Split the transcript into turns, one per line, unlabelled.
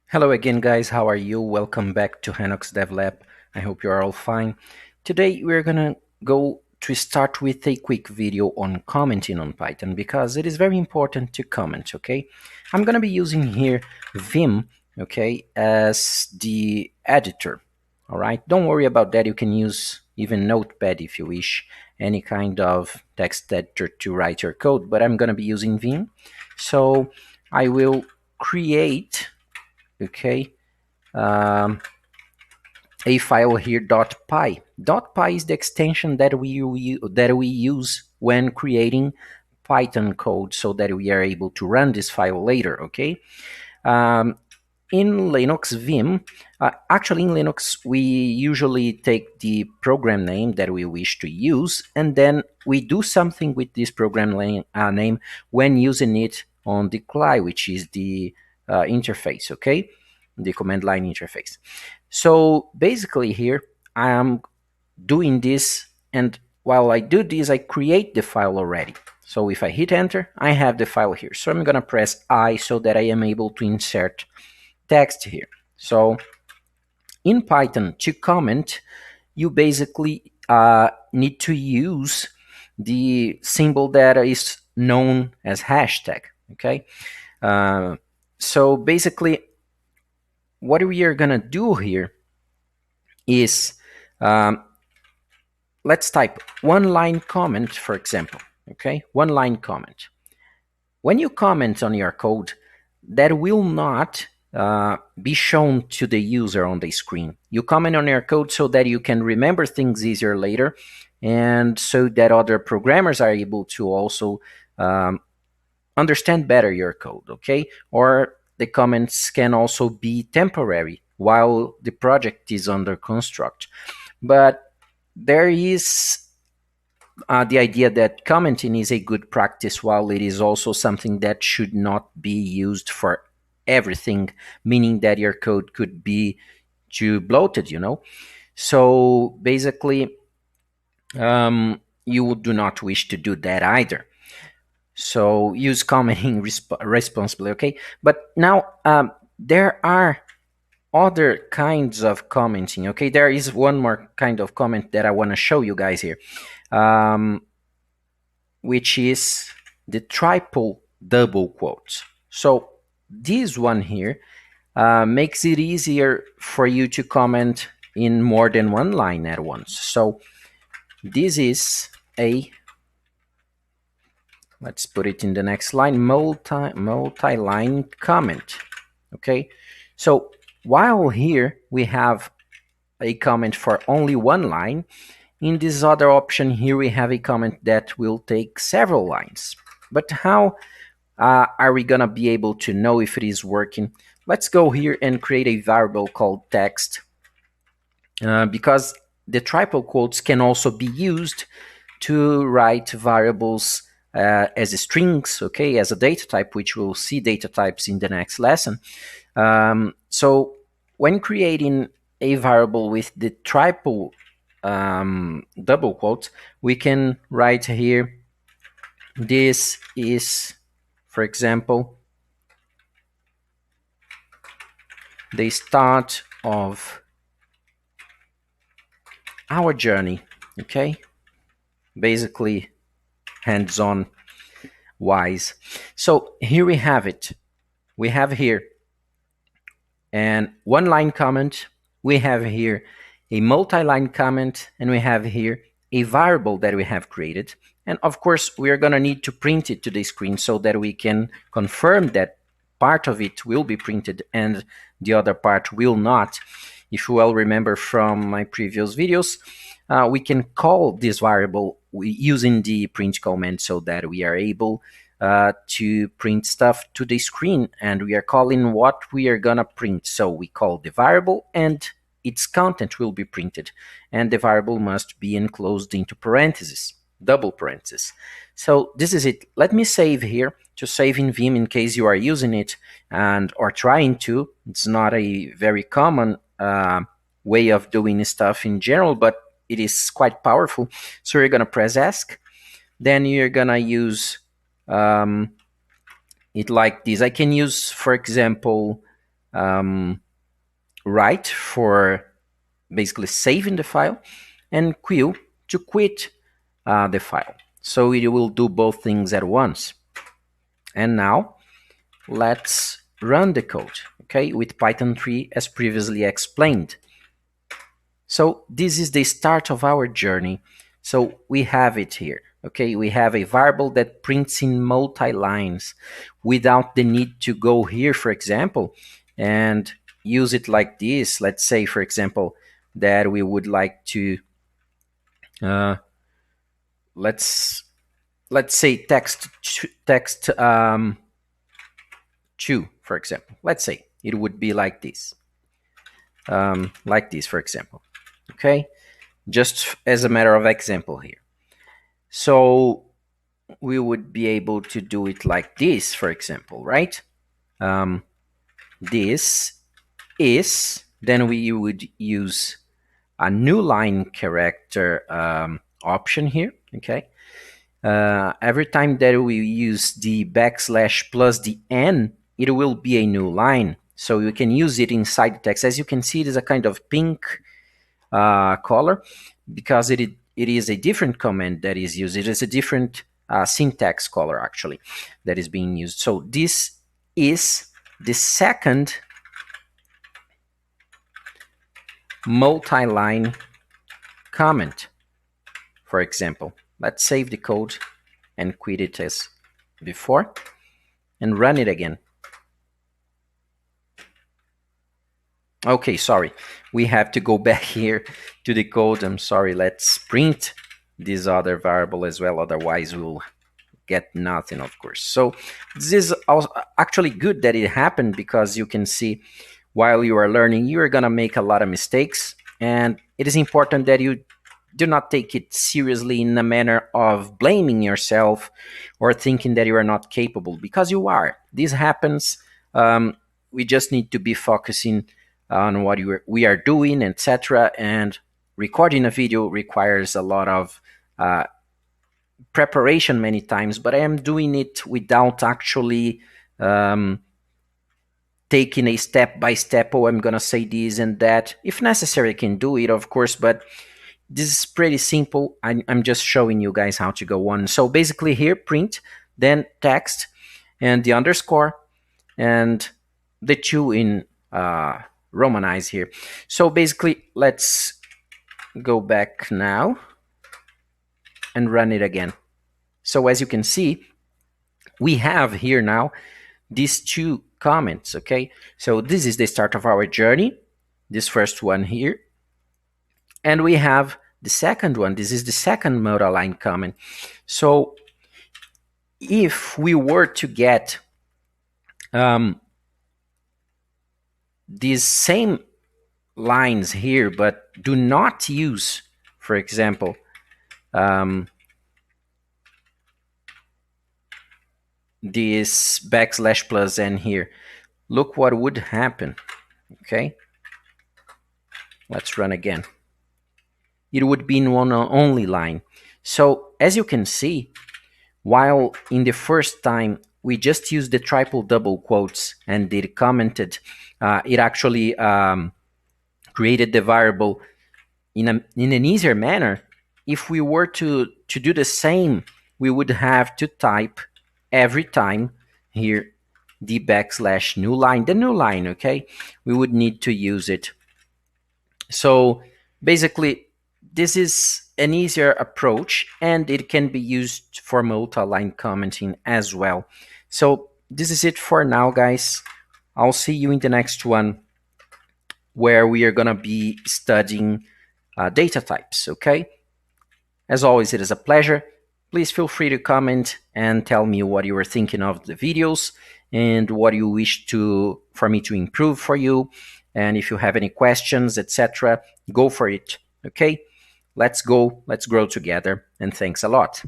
Hello again, guys. How are you? Welcome back to Henox DevLab. I hope you are all fine. Today we're gonna go to start with a quick video on commenting on Python because it is very important to comment. Okay, I'm gonna be using here Vim, okay, as the editor. All right, don't worry about that. You can use even Notepad if you wish, any kind of text editor to write your code. But I'm gonna be using Vim, so I will create, okay, um, a file here .py. .py is the extension that we use when creating Python code so that we are able to run this file later. Okay. um, in Linux Vim, actually in Linux we usually take the program name that we wish to use, and then we do something with this program name when using it on the CLI, which is the interface, okay, the command line interface. So basically here I am doing this, and while I do this I create the file already. So if I hit enter, I have the file here. So I'm gonna press I so that I am able to insert text here. So in Python, to comment, you basically need to use the symbol that is known as hashtag. Okay. uh, so basically what we are gonna do here is, um, let's type one line comment, for example. Okay, one line comment. When you comment on your code, that will not be shown to the user on the screen. You comment on your code so that you can remember things easier later, and so that other programmers are able to also understand better your code, okay? Or the comments can also be temporary while the project is under construct. But there is the idea that commenting is a good practice, while it is also something that should not be used for everything, meaning that your code could be too bloated, you know? So basically, you do not wish to do that either. So use commenting responsibly, okay? But now there are other kinds of commenting, okay? There is one more kind of comment that I want to show you guys here. Which is the triple double quotes. So this one here makes it easier for you to comment in more than one line at once. So this is a, let's put it in the next line, multi-line comment. Okay, so while here we have a comment for only one line, in this other option here we have a comment that will take several lines. But how are we gonna be able to know if it is working? Let's go here and create a variable called text, because the triple quotes can also be used to write variables as strings, okay, as a data type, which we'll see data types in the next lesson. So when creating a variable with the triple double quotes, we can write here, this is, for example, the start of our journey, okay? Basically, hands-on wise. So here we have it. We have here an one-line comment, we have here a multi-line comment, and we have here a variable that we have created. And of course, we are going to need to print it to the screen so that we can confirm that part of it will be printed and the other part will not. If you well remember from my previous videos, we can call this variable using the print command so that we are able to print stuff to the screen, and we are calling what we are gonna print. So we call the variable and its content will be printed, and the variable must be enclosed into parentheses, double parentheses. So this is it. Let me save here to save in Vim in case you are using it and or trying to. It's not a very common way of doing stuff in general, but it is quite powerful. So you're gonna press ask, then you're gonna use it like this. I can use, for example, write for basically saving the file, and q to quit the file. So it will do both things at once. And now let's run the code, okay, with Python 3 as previously explained. So this is the start of our journey. So we have it here, okay? We have a variable that prints in multi-lines without the need to go here, for example, and use it like this. Let's say, for example, that we would like to, let's say text 2, for example. Let's say it would be like this, for example, okay? Just as a matter of example here. So we would be able to do it like this, for example, right? This is, then we would use a new line character option here, okay? Every time that we use the backslash plus the n, it will be a new line. So you can use it inside the text. As you can see, it is a kind of pink color because it is a different command that is used. It is a different syntax color actually that is being used. So this is the second multi-line comment. For example, let's save the code and quit it as before and run it again. Okay, sorry, we have to go back here to the code. I'm sorry, let's print this other variable as well, otherwise we'll get nothing, of course. So this is also actually good that it happened, because you can see while you are learning, you are gonna make a lot of mistakes, and it is important that you do not take it seriously in a manner of blaming yourself or thinking that you are not capable, because you are. This happens. We just need to be focusing on what we are doing, etc. And recording a video requires a lot of preparation many times, but I am doing it without actually taking a step by step. Oh, I'm gonna say this and that. If necessary, I can do it, of course, but this is pretty simple. I'm just showing you guys how to go on. So basically here, print, then text, and the underscore, and the 2 in Romanize here. So basically, let's go back now and run it again. So as you can see, we have here now these 2 comments, okay? So this is the start of our journey, this first one here. And we have the second one. This is the second multi-line comment. So if we were to get these same lines here, but do not use, for example, this backslash plus n here, look what would happen, okay? Let's run again. It would be in one only line. So as you can see, while in the first time we just used the triple double quotes and it commented, it actually created the variable in an easier manner. If we were to do the same, we would have to type every time here the backslash new line, the new line, okay? We would need to use it. So basically, this is an easier approach, and it can be used for multi-line commenting as well. So this is it for now, guys. I'll see you in the next one, where we are gonna be studying data types, okay? As always, it is a pleasure. Please feel free to comment and tell me what you were thinking of the videos and what you wish for me to improve for you. And if you have any questions, etc., go for it, okay? Let's go, let's grow together, and thanks a lot.